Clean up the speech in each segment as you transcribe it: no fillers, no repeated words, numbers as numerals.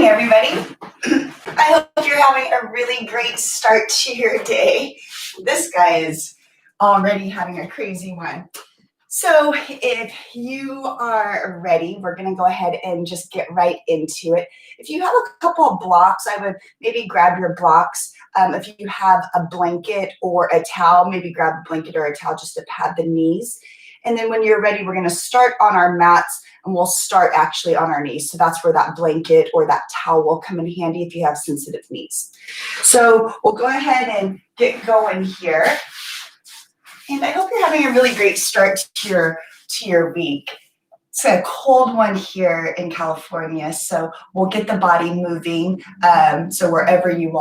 morning, everybody. I hope you're having a really great start to your day. This guy is already having a crazy one. So if you are ready, we're going to go ahead and just get right into it. If you have a couple of blocks, I would maybe grab your blocks. If you have a blanket or a towel, maybe grab a blanket or a towel just to pad the knees. And then when you're ready, we're going to start on our mats, and we'll start actually on our knees. So that's where that blanket or that towel will come in handy if you have sensitive knees. So we'll go ahead and get going here. And I hope you're having a really great start to your week. It's a cold one here in California, so we'll get the body moving. So wherever you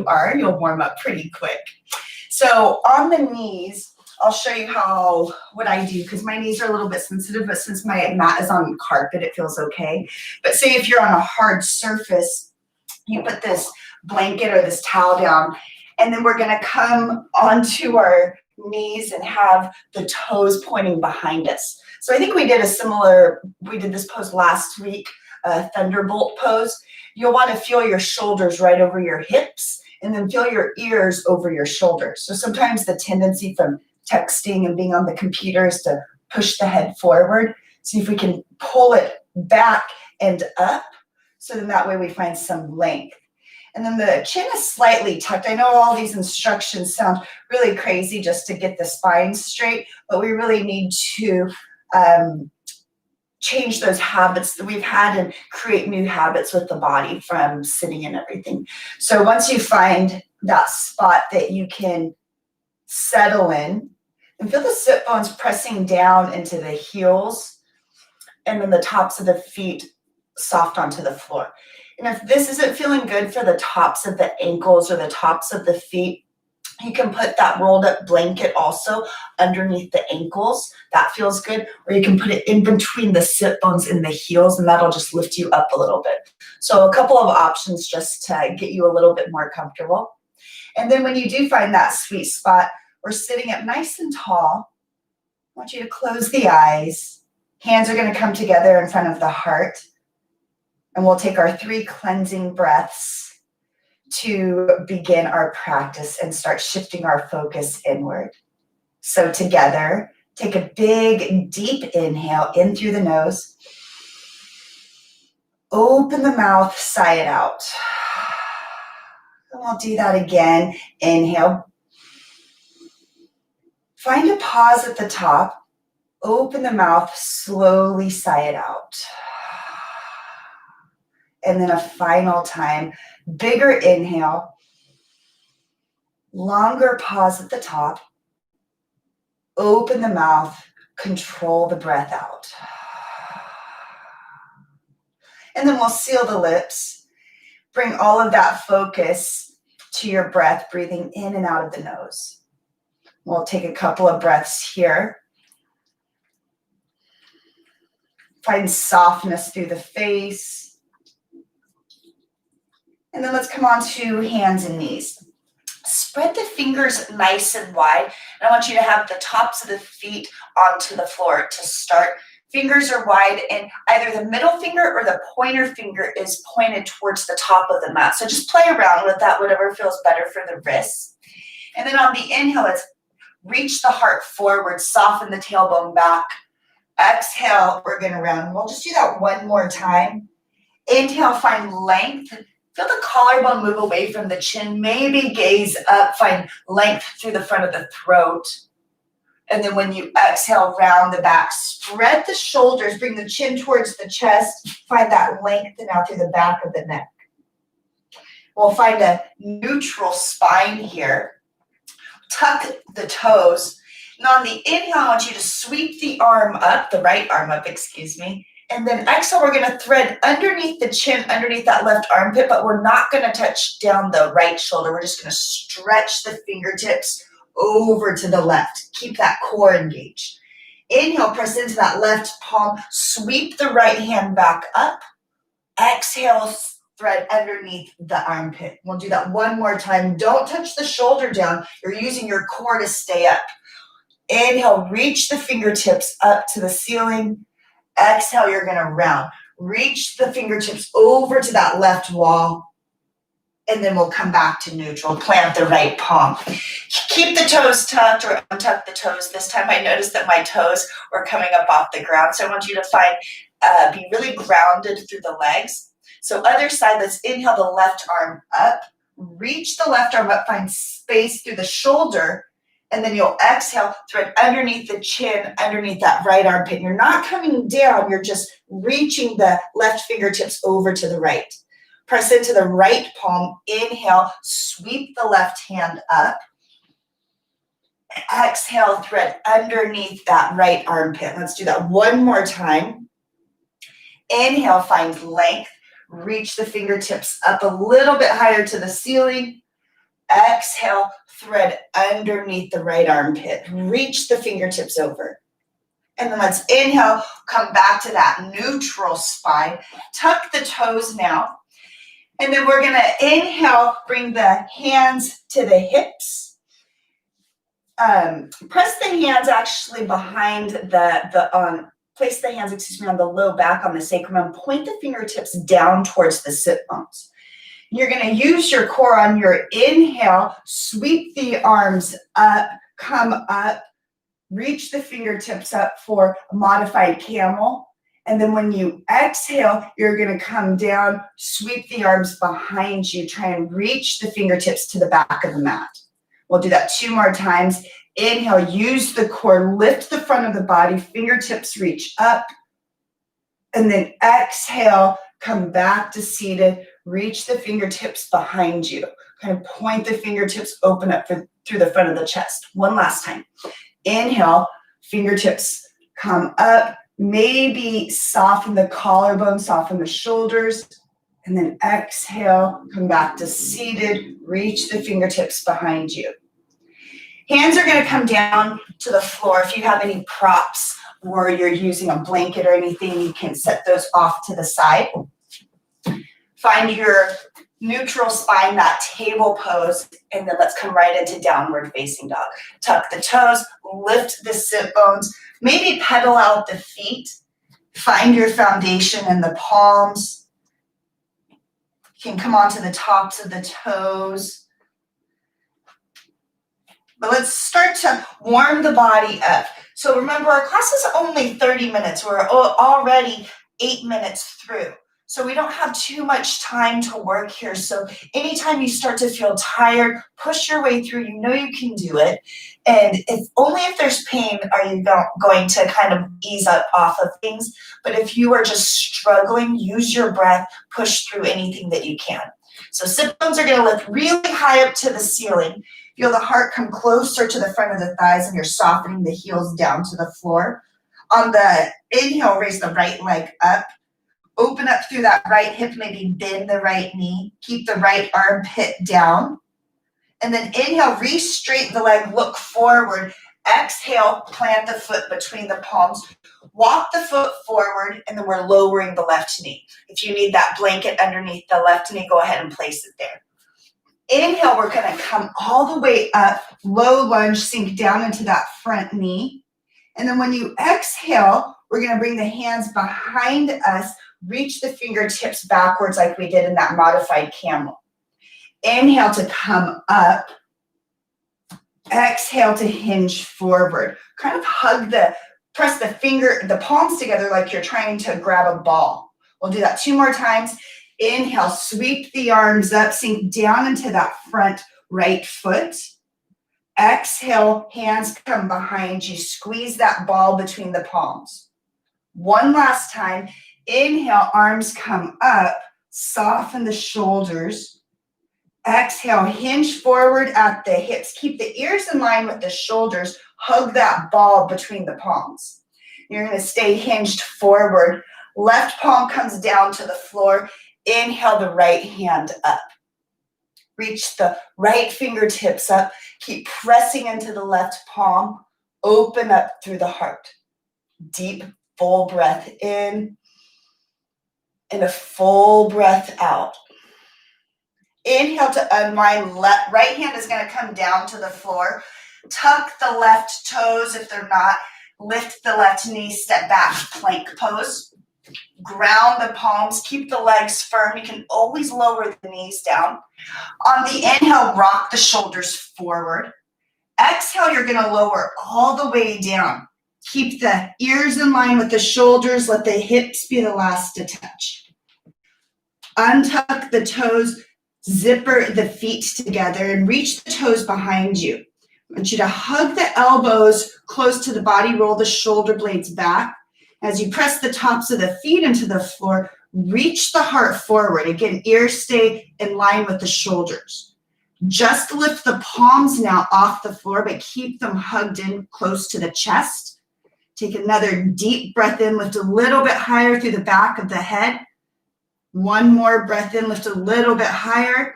are, you'll warm up pretty quick. So on the knees, I'll show you what I do, because my knees are a little bit sensitive, but since my mat is on carpet, it feels okay. But say if you're on a hard surface, you put this blanket or this towel down, and then we're going to come onto our knees and have the toes pointing behind us. So I think we did this pose last week, a thunderbolt pose. You'll want to feel your shoulders right over your hips, and then feel your ears over your shoulders. So sometimes the tendency from texting and being on the computer is to push the head forward. See if we can pull it back and up, so then that way we find some length. And then the chin is slightly tucked. I know all these instructions sound really crazy just to get the spine straight, but we really need to change those habits that we've had and create new habits with the body from sitting and everything. So once you find that spot that you can settle in, and feel the sit bones pressing down into the heels, and then the tops of the feet soft onto the floor. And if this isn't feeling good for the tops of the ankles or the tops of the feet, you can put that rolled up blanket also underneath the ankles. That feels good. Or you can put it in between the sit bones and the heels, and that'll just lift you up a little bit. So a couple of options just to get you a little bit more comfortable. And then when you do find that sweet spot, we're sitting up nice and tall. I want you to close the eyes. Hands are going to come together in front of the heart. And we'll take our 3 cleansing breaths to begin our practice and start shifting our focus inward. So together, take a big, deep inhale in through the nose. Open the mouth, sigh it out. And we'll do that again. Inhale. Find a pause at the top. Open the mouth, slowly sigh it out. And then a final time, bigger inhale, longer pause at the top, open the mouth, control the breath out. And then we'll seal the lips, bring all of that focus to your breath, breathing in and out of the nose. We'll take a couple of breaths here. Find softness through the face. And then let's come on to hands and knees. Spread the fingers nice and wide. And I want you to have the tops of the feet onto the floor to start. Fingers are wide, and either the middle finger or the pointer finger is pointed towards the top of the mat. So just play around with that, whatever feels better for the wrists. And then on the inhale, let's reach the heart forward, soften the tailbone back. Exhale, we're going to round. We'll just do that one more time. Inhale, find length. Feel the collarbone move away from the chin. Maybe gaze up, find length through the front of the throat. And then when you exhale, round the back. Spread the shoulders, bring the chin towards the chest. Find that length now through the back of the neck. We'll find a neutral spine here. Tuck the toes. And on the inhale, I want you to sweep the right arm up, and then exhale, we're going to thread underneath the chin, underneath that left armpit, but we're not going to touch down the right shoulder. We're just going to stretch the fingertips over to the left. Keep that core engaged. Inhale, press into that left palm. Sweep the right hand back up. Exhale, thread underneath the armpit. We'll do that one more time. Don't touch the shoulder down. You're using your core to stay up. Inhale, reach the fingertips up to the ceiling. Exhale, you're going to round. reach the fingertips over to that left wall, and then we'll come back to neutral. Plant the right palm. Keep the toes tucked or untuck the toes. This time I noticed that my toes were coming up off the ground, so I want you to be really grounded through the legs. So other side, let's inhale the left arm up, reach the left arm up, find space through the shoulder, and then you'll exhale, thread underneath the chin, underneath that right armpit. You're not coming down, you're just reaching the left fingertips over to the right. Press into the right palm, inhale, sweep the left hand up. Exhale, thread underneath that right armpit. Let's do that one more time. Inhale, find length. Reach the fingertips up a little bit higher to the ceiling. Exhale, thread underneath the right armpit. Reach the fingertips over. And then let's inhale, come back to that neutral spine. Tuck the toes now. And then we're going to inhale, bring the hands to the hips. Press the hands actually behind place the hands, on the low back on the sacrum and point the fingertips down towards the sit bones. You're going to use your core on your inhale, sweep the arms up, come up, reach the fingertips up for a modified camel. And then when you exhale, you're going to come down, sweep the arms behind you, try and reach the fingertips to the back of the mat. We'll do that 2 more times. Inhale, use the core, lift the front of the body, fingertips reach up. And then exhale, come back to seated, reach the fingertips behind you. Kind of point the fingertips, open up through the front of the chest. One last time. Inhale, fingertips come up, maybe soften the collarbone, soften the shoulders. And then exhale, come back to seated, reach the fingertips behind you. Hands are going to come down to the floor. If you have any props or you're using a blanket or anything, you can set those off to the side. Find your neutral spine, that table pose, and then let's come right into downward facing dog. Tuck the toes, lift the sit bones, maybe pedal out the feet. Find your foundation in the palms. You can come onto the tops of the toes. But let's start to warm the body up. So remember, our class is only 30 minutes. We're already 8 minutes through. So we don't have too much time to work here. So anytime you start to feel tired, push your way through. You know you can do it. And if there's pain are you going to kind of ease up off of things. But if you are just struggling, use your breath, push through anything that you can. So sit bones are going to lift really high up to the ceiling. Feel the heart come closer to the front of the thighs, and you're softening the heels down to the floor. On the inhale, raise the right leg up. Open up through that right hip, maybe bend the right knee. Keep the right armpit down. And then inhale, re-straighten the leg, look forward. Exhale, plant the foot between the palms. Walk the foot forward, and then we're lowering the left knee. If you need that blanket underneath the left knee, go ahead and place it there. Inhale, we're going to come all the way up, low lunge, sink down into that front knee. And then when you exhale, we're going to bring the hands behind us, reach the fingertips backwards like we did in that modified camel. Inhale to come up. Exhale to hinge forward. Kind of press the palms together like you're trying to grab a ball. We'll do that 2 more times. Inhale, sweep the arms up, sink down into that front right foot. Exhale, hands come behind you. Squeeze that ball between the palms. One last time. Inhale, arms come up, soften the shoulders. Exhale, hinge forward at the hips. Keep the ears in line with the shoulders. Hug that ball between the palms. You're going to stay hinged forward. Left palm comes down to the floor. Inhale the right hand up. Reach the right fingertips up. Keep pressing into the left palm. Open up through the heart. Deep, full breath in. And a full breath out. Inhale to unwind. Right hand is going to come down to the floor. Tuck the left toes if they're not. Lift the left knee, step back, plank pose. Ground the palms, keep the legs firm. You can always lower the knees down. On the inhale, rock the shoulders forward. Exhale, you're gonna lower all the way down. Keep the ears in line with the shoulders. Let the hips be the last to touch. Untuck the toes, zipper the feet together, and reach the toes behind you. I want you to hug the elbows close to the body, roll the shoulder blades back. As you press the tops of the feet into the floor, reach the heart forward. Again, ears stay in line with the shoulders. Just lift the palms now off the floor, but keep them hugged in close to the chest. Take another deep breath in, lift a little bit higher through the back of the head. One more breath in, lift a little bit higher.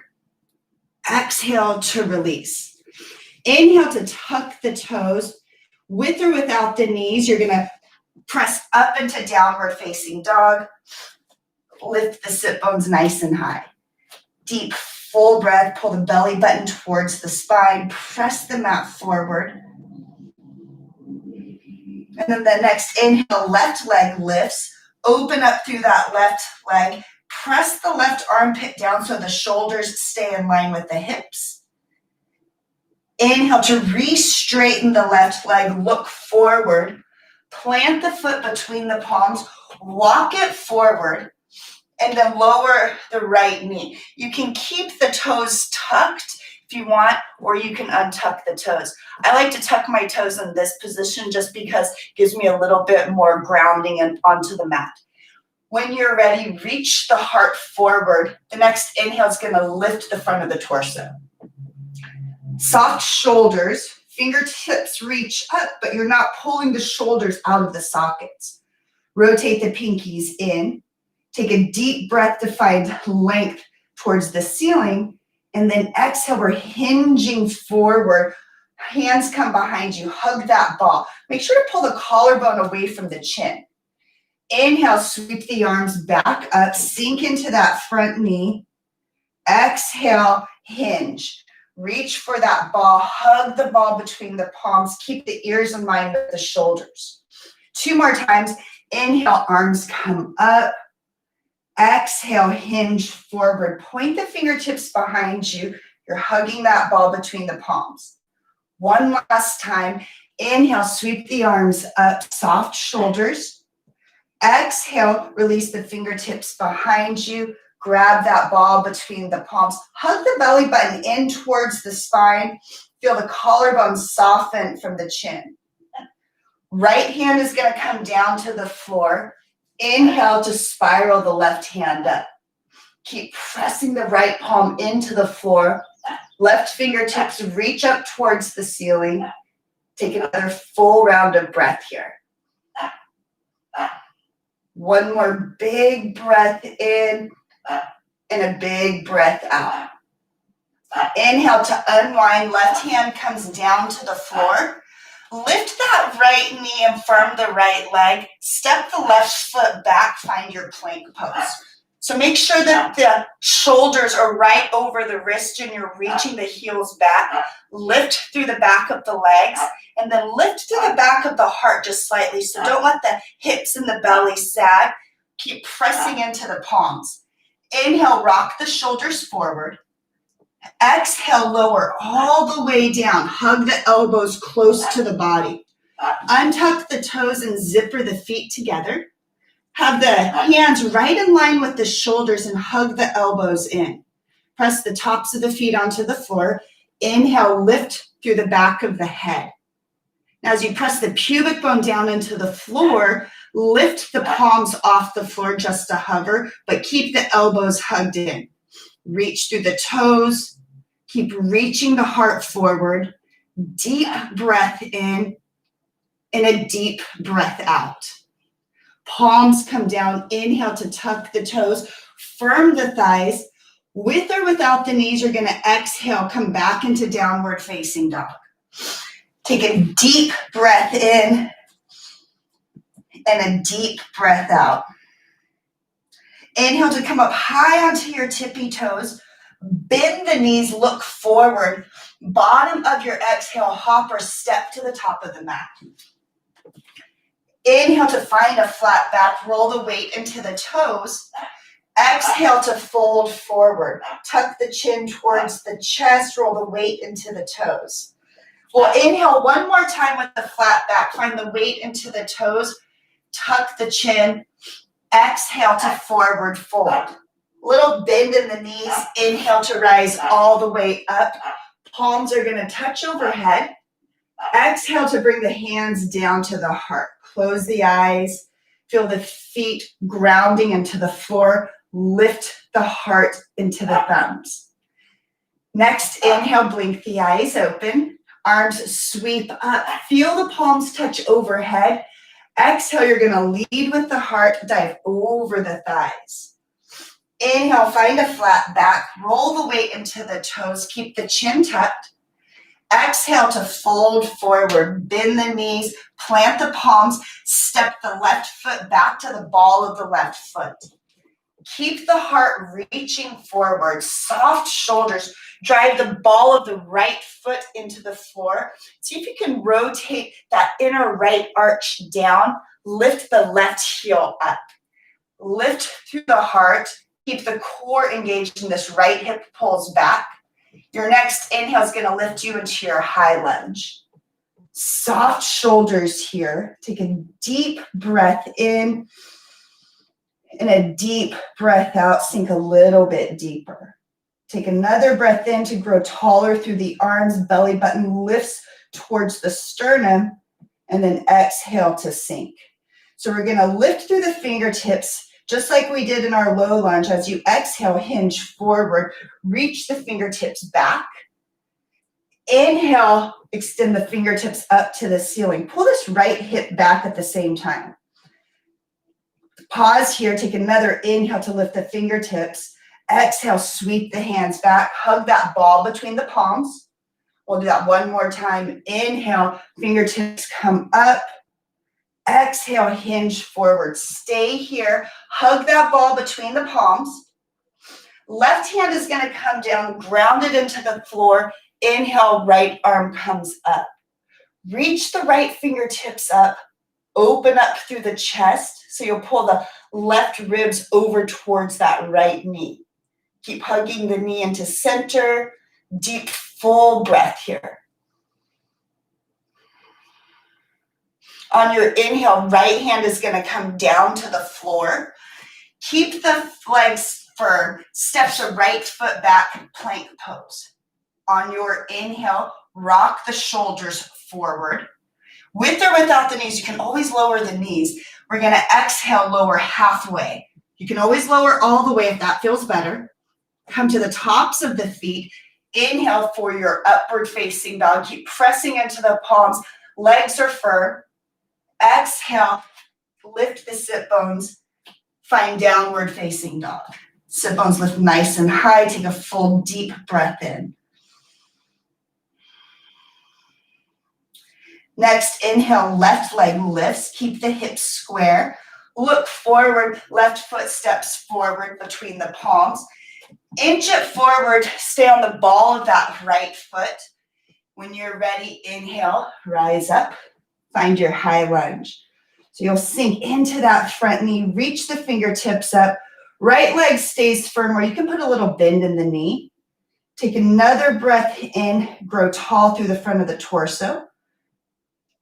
Exhale to release. Inhale to tuck the toes. With or without the knees, you're gonna press up into downward facing dog. Lift the sit bones nice and high. Deep, full breath, pull the belly button towards the spine, press the mat forward. And then the next inhale, left leg lifts, open up through that left leg, press the left armpit down so the shoulders stay in line with the hips. Inhale to re-straighten the left leg, look forward, plant the foot between the palms, walk it forward, and then lower the right knee. You can keep the toes tucked if you want, or you can untuck the toes. I like to tuck my toes in this position just because it gives me a little bit more grounding and onto the mat. When you're ready, reach the heart forward. The next inhale is gonna lift the front of the torso. Soft shoulders, fingertips reach up, but you're not pulling the shoulders out of the sockets. Rotate the pinkies in. Take a deep breath to find length towards the ceiling, and then exhale, we're hinging forward. Hands come behind you, hug that ball. Make sure to pull the collarbone away from the chin. Inhale, sweep the arms back up, sink into that front knee. Exhale, hinge. Reach for that ball, hug the ball between the palms, keep the ears in line with the shoulders. 2 more times. Inhale, arms come up. Exhale, hinge forward. Point the fingertips behind you. You're hugging that ball between the palms. 1 last time. Inhale, sweep the arms up, soft shoulders. Exhale, release the fingertips behind you. Grab that ball between the palms. Hug the belly button in towards the spine. Feel the collarbone soften from the chin. Right hand is going to come down to the floor. Inhale to spiral the left hand up. Keep pressing the right palm into the floor. Left fingertips reach up towards the ceiling. Take another full round of breath here. 1 more big breath in and a big breath out. Inhale to unwind. Left hand comes down to the floor. Lift that right knee and firm the right leg. Step the left foot back, find your plank pose. So make sure that the shoulders are right over the wrist and you're reaching the heels back. Lift through the back of the legs and then lift to the back of the heart just slightly. So don't let the hips and the belly sag. Keep pressing into the palms. Inhale, rock the shoulders forward. Exhale, lower all the way down. Hug the elbows close to the body. Untuck the toes and zipper the feet together. Have the hands right in line with the shoulders and hug the elbows in. Press the tops of the feet onto the floor. Inhale, lift through the back of the head. Now, as you press the pubic bone down into the floor, lift the palms off the floor just to hover, but keep the elbows hugged in. Reach through the toes. Keep reaching the heart forward. Deep breath in and a deep breath out. Palms come down. Inhale to tuck the toes. Firm the thighs. With or without the knees, you're going to exhale, come back into downward facing dog. Take a deep breath in and a deep breath out. Inhale to come up high onto your tippy toes. Bend the knees, look forward. Bottom of your exhale, hop or step to the top of the mat. Inhale to find a flat back, roll the weight into the toes. Exhale to fold forward. Tuck the chin towards the chest, roll the weight into the toes. We'll inhale one more time with the flat back, find the weight into the toes, tuck the chin, exhale to forward fold. Little bend in the knees, inhale to rise all the way up. Palms are gonna touch overhead. Exhale to bring the hands down to the heart. Close the eyes, feel the feet grounding into the floor. Lift the heart into the thumbs. Next, inhale, blink the eyes open. Arms sweep up. Feel the palms touch overhead. Exhale, you're gonna lead with the heart, dive over the thighs. Inhale, find a flat back. Roll the weight into the toes. Keep the chin tucked. Exhale to fold forward. Bend the knees, plant the palms, step the left foot back to the ball of the left foot. Keep the heart reaching forward, soft shoulders. Drive the ball of the right foot into the floor. See if you can rotate that inner right arch down. Lift the left heel up. Lift through the heart. Keep the core engaged and this right hip pulls back. Your next inhale is going to lift you into your high lunge. Soft shoulders here. Take a deep breath in. And a deep breath out, sink a little bit deeper. Take another breath in to grow taller through the arms, belly button lifts towards the sternum, and then exhale to sink. So we're gonna lift through the fingertips, just like we did in our low lunge. As you exhale, hinge forward, reach the fingertips back. Inhale, extend the fingertips up to the ceiling. Pull this right hip back at the same time. Pause here, take another inhale to lift the fingertips. Exhale, sweep the hands back, hug that ball between the palms. We'll do that one more time. Inhale, fingertips come up. Exhale, hinge forward. Stay here, hug that ball between the palms. Left hand is gonna come down, grounded into the floor. Inhale, right arm comes up. Reach the right fingertips up. Open up through the chest, so you'll pull the left ribs over towards that right knee. Keep hugging the knee into center. Deep, full breath here. On your inhale, right hand is going to come down to the floor. Keep the legs firm. Step the right foot back, plank pose. On your inhale, rock the shoulders forward. With or without the knees, you can always lower the knees. We're gonna exhale, lower halfway. You can always lower all the way if that feels better. Come to the tops of the feet. Inhale for your upward facing dog. Keep pressing into the palms. Legs are firm. Exhale, lift the sit bones. Find downward facing dog. Sit bones lift nice and high. Take a full deep breath in. Next, inhale, left leg lifts. Keep the hips square. Look forward, left foot steps forward between the palms. Inch it forward, stay on the ball of that right foot. When you're ready, inhale, rise up, find your high lunge. So you'll sink into that front knee, reach the fingertips up. Right leg stays firm, or you can put a little bend in the knee. Take another breath in, grow tall through the front of the torso.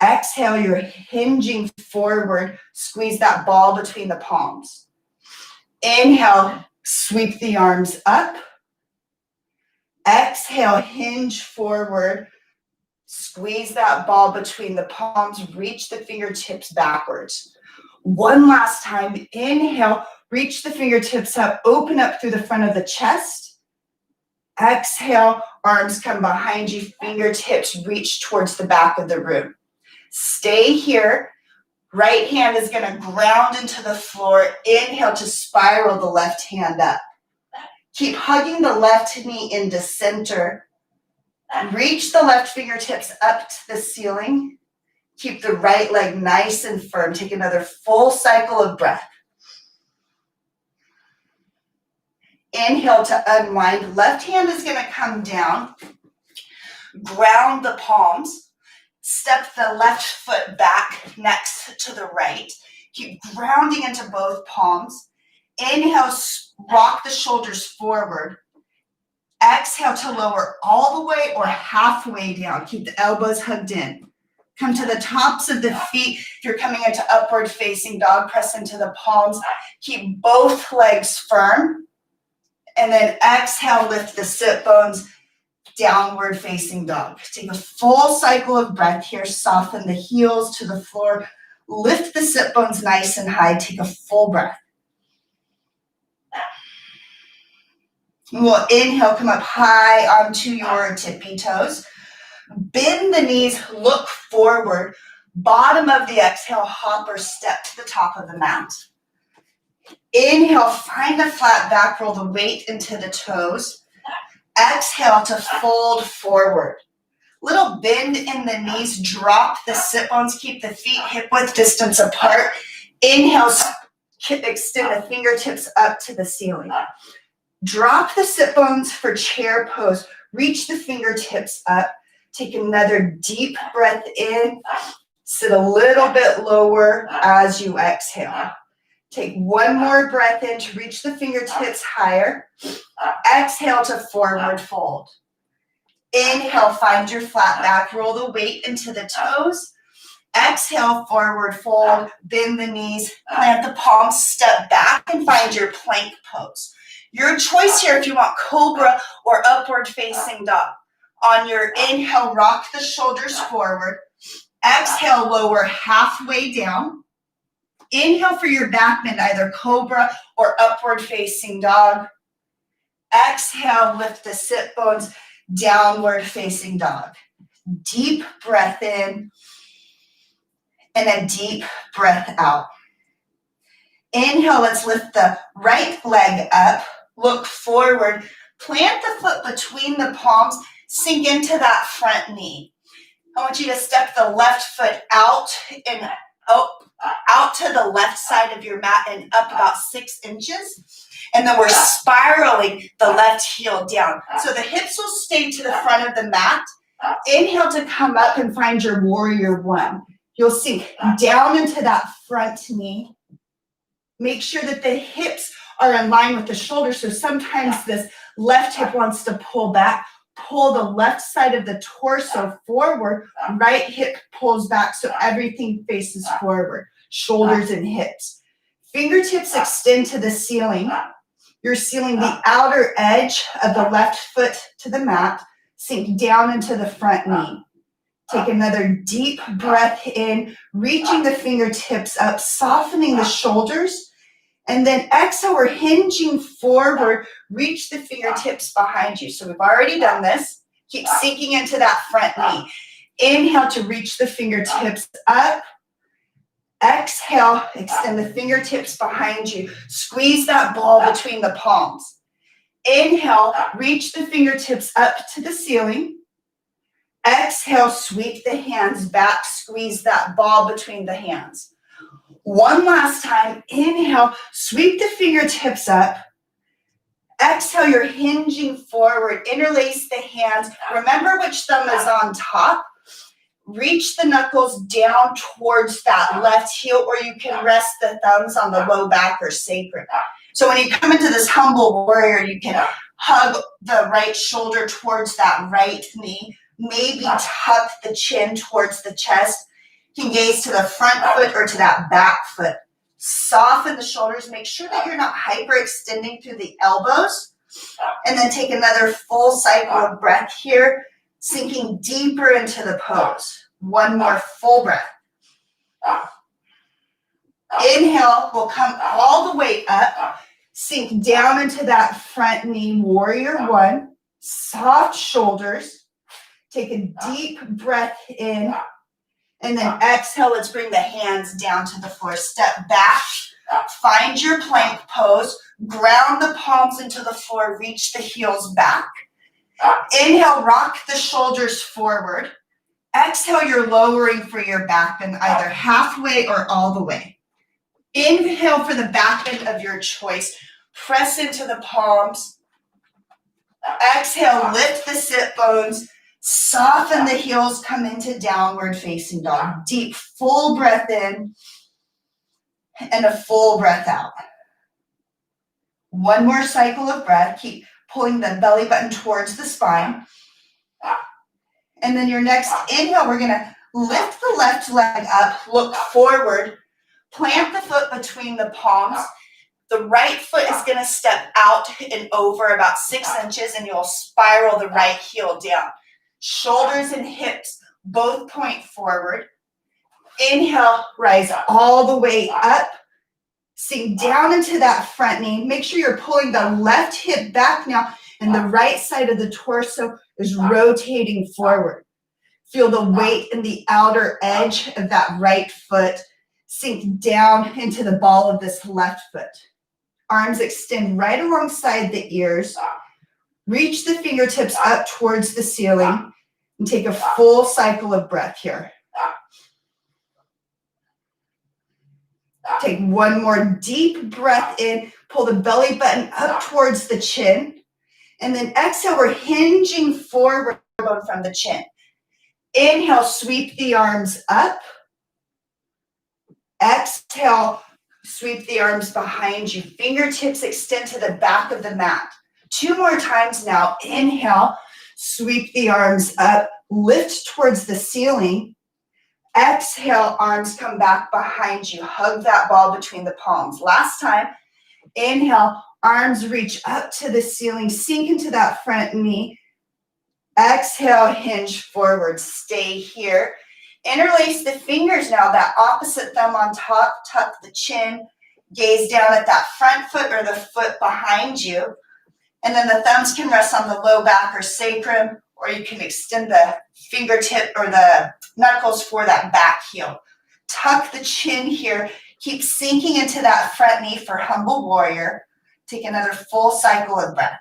Exhale, you're hinging forward. Squeeze that ball between the palms. Inhale, sweep the arms up. Exhale, hinge forward. Squeeze that ball between the palms. Reach the fingertips backwards. One last time. Inhale, reach the fingertips up. Open up through the front of the chest. Exhale, arms come behind you. Fingertips reach towards the back of the room. Stay here. Right hand is going to ground into the floor. Inhale to spiral the left hand up. Keep hugging the left knee into center. Reach the left fingertips up to the ceiling. Keep the right leg nice and firm. Take another full cycle of breath. Inhale to unwind. Left hand is going to come down. Ground the palms. Step the left foot back next to the right. Keep grounding into both palms. Inhale, rock the shoulders forward. Exhale to lower all the way or halfway down. Keep the elbows hugged in. Come to the tops of the feet. If you're coming into upward facing dog, press into the palms. Keep both legs firm. And then exhale, lift the sit bones, downward facing dog. Take a full cycle of breath here. Soften the heels to the floor. Lift the sit bones nice and high. Take a full breath. We'll inhale, come up high onto your tippy toes. Bend the knees, look forward. Bottom of the exhale, hop or step to the top of the mat. Inhale, find a flat back, roll the weight into the toes. Exhale to fold forward. Little bend in the knees, drop the sit bones, keep the feet hip width distance apart. Inhale, extend the fingertips up to the ceiling. Drop the sit bones for chair pose. Reach the fingertips up. Take another deep breath in. Sit a little bit lower as you exhale. Take one more breath in to reach the fingertips higher. Exhale to forward fold. Inhale, find your flat back. Roll the weight into the toes. Exhale, forward fold. Bend the knees. Plant the palms. Step back and find your plank pose. Your choice here if you want cobra or upward facing dog. On your inhale, rock the shoulders forward. Exhale, lower halfway down. Inhale for your back bend, either cobra or upward facing dog. Exhale, lift the sit bones, downward facing dog. Deep breath in and a deep breath out. Inhale, let's lift the right leg up. Look forward, plant the foot between the palms, sink into that front knee. I want you to step the left foot out and out to the left side of your mat and up about 6 inches. And then we're spiraling the left heel down. So the hips will stay to the front of the mat. Inhale to come up and find your warrior one. You'll sink down into that front knee. Make sure that the hips are in line with the shoulders. So sometimes this left hip wants to pull back. Pull the left side of the torso forward. Right hip pulls back so everything faces forward. Shoulders and hips. Fingertips extend to the ceiling. You're sealing the outer edge of the left foot to the mat. Sink down into the front knee. Take another deep breath in, reaching the fingertips up, softening the shoulders. And then exhale, we're hinging forward, reach the fingertips behind you. So we've already done this. Keep sinking into that front knee. Inhale to reach the fingertips up. Exhale, extend the fingertips behind you. Squeeze that ball between the palms. Inhale, reach the fingertips up to the ceiling. Exhale, sweep the hands back, squeeze that ball between the hands. One last time, inhale, sweep the fingertips up. Exhale, you're hinging forward, interlace the hands. Remember which thumb is on top. Reach the knuckles down towards that left heel, or you can rest the thumbs on the low back or sacrum. So when you come into this humble warrior, you can hug the right shoulder towards that right knee. Maybe tuck the chin towards the chest. You can gaze to the front foot or to that back foot. Soften the shoulders. Make sure that you're not hyperextending through the elbows. And then take another full cycle of breath here, sinking deeper into the pose. One more full breath. Inhale, we'll come all the way up. Sink down into that front knee, warrior one. Soft shoulders. Take a deep breath in, and then exhale. Let's bring the hands down to the floor. Step back, find your plank pose, ground the palms into the floor, reach the heels back. Inhale, rock the shoulders forward. Exhale, you're lowering for your back bend, either halfway or all the way. Inhale for the back bend of your choice. Press into the palms. Exhale, lift the sit bones. Soften the heels, come into downward facing dog. Deep, full breath in and a full breath out. One more cycle of breath. Keep pulling the belly button towards the spine. And then your next inhale, we're gonna lift the left leg up, look forward, plant the foot between the palms. The right foot is gonna step out and over about 6 inches, and you'll spiral the right heel down. Shoulders and hips both point forward. Inhale, rise all the way up. Sink down into that front knee. Make sure you're pulling the left hip back now, and the right side of the torso is rotating forward. Feel the weight in the outer edge of that right foot. Sink down into the ball of this left foot. Arms extend right alongside the ears. Reach the fingertips up towards the ceiling and take a full cycle of breath here. Take one more deep breath in, pull the belly button up towards the chin, and then exhale, we're hinging forward from the chin. Inhale, sweep the arms up. Exhale, sweep the arms behind you. Fingertips extend to the back of the mat. 2 more times now. Inhale, sweep the arms up, lift towards the ceiling. Exhale, arms come back behind you. Hug that ball between the palms. Last time. Inhale, arms reach up to the ceiling, sink into that front knee. Exhale, hinge forward. Stay here. Interlace the fingers now, that opposite thumb on top, tuck the chin, gaze down at that front foot or the foot behind you. And then the thumbs can rest on the low back or sacrum, or you can extend the fingertip or the knuckles for that back heel. Tuck the chin here. Keep sinking into that front knee for humble warrior. Take another full cycle of breath.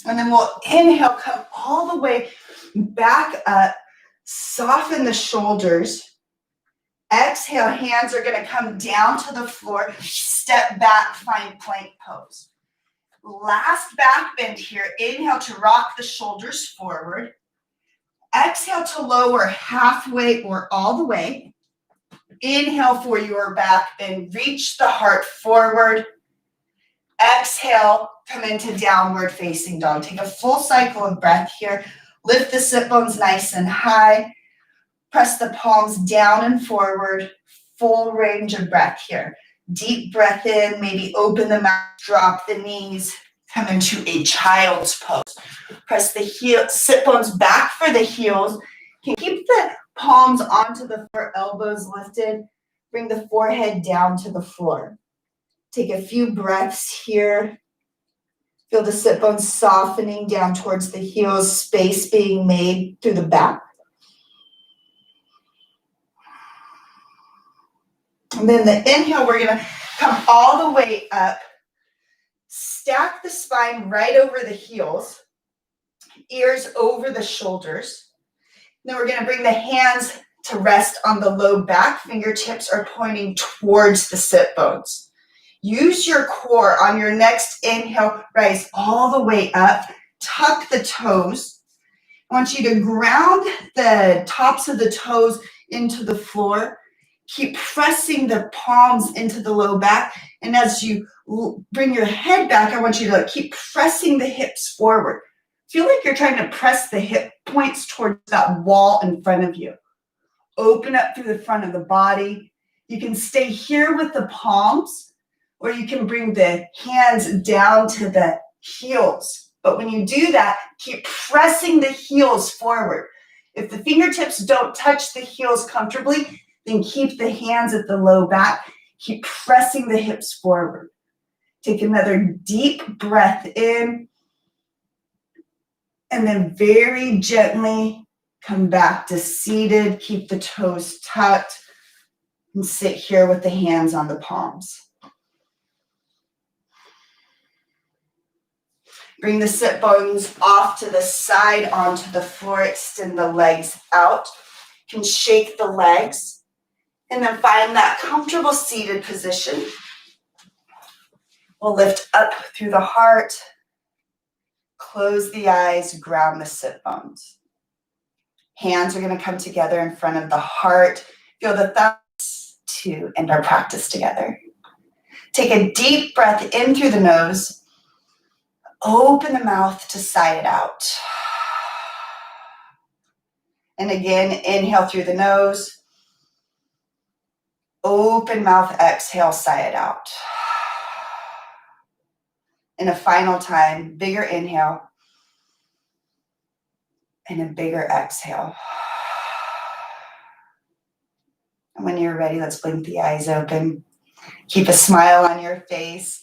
And then we'll inhale, come all the way back up. Soften the shoulders. Exhale, hands are going to come down to the floor. Step back, find plank pose. Last back bend here. Inhale to rock the shoulders forward. Exhale to lower halfway or all the way. Inhale for your back bend. Reach the heart forward. Exhale, come into downward facing dog. Take a full cycle of breath here. Lift the sit bones nice and high. Press the palms down and forward. Full range of breath here. Deep breath in, maybe open the mouth, drop the knees, come into a child's pose. Press the heel, sit bones back for the heels. Can keep the palms onto the floor, elbows lifted. Bring the forehead down to the floor. Take a few breaths here. Feel the sit bones softening down towards the heels, space being made through the back. And then the inhale, we're going to come all the way up. Stack the spine right over the heels. Ears over the shoulders. Then we're going to bring the hands to rest on the low back. Fingertips are pointing towards the sit bones. Use your core on your next inhale. Rise all the way up. Tuck the toes. I want you to ground the tops of the toes into the floor. Keep pressing the palms into the low back. And as you bring your head back, I want you to keep pressing the hips forward. Feel like you're trying to press the hip points towards that wall in front of you. Open up through the front of the body. You can stay here with the palms, or you can bring the hands down to the heels. But when you do that, keep pressing the heels forward. If the fingertips don't touch the heels comfortably, then keep the hands at the low back. Keep pressing the hips forward. Take another deep breath in. And then very gently come back to seated. Keep the toes tucked. And sit here with the hands on the palms. Bring the sit bones off to the side, onto the floor. Extend the legs out. You can shake the legs. And then find that comfortable seated position. We'll lift up through the heart. Close the eyes, ground the sit bones. Hands are going to come together in front of the heart. Feel the thumbs to end our practice together. Take a deep breath in through the nose. Open the mouth to sigh it out. And again, inhale through the nose. Open mouth, exhale, sigh it out. And a final time, bigger inhale. And a bigger exhale. And when you're ready, let's blink the eyes open. Keep a smile on your face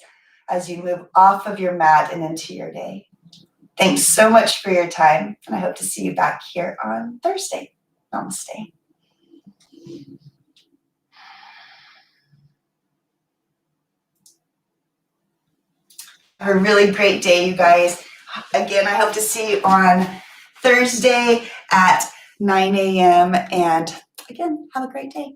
as you move off of your mat and into your day. Thanks so much for your time, and I hope to see you back here on Thursday. Namaste. Have a really great day, you guys. Again, I hope to see you on Thursday at 9 a.m. And again, have a great day.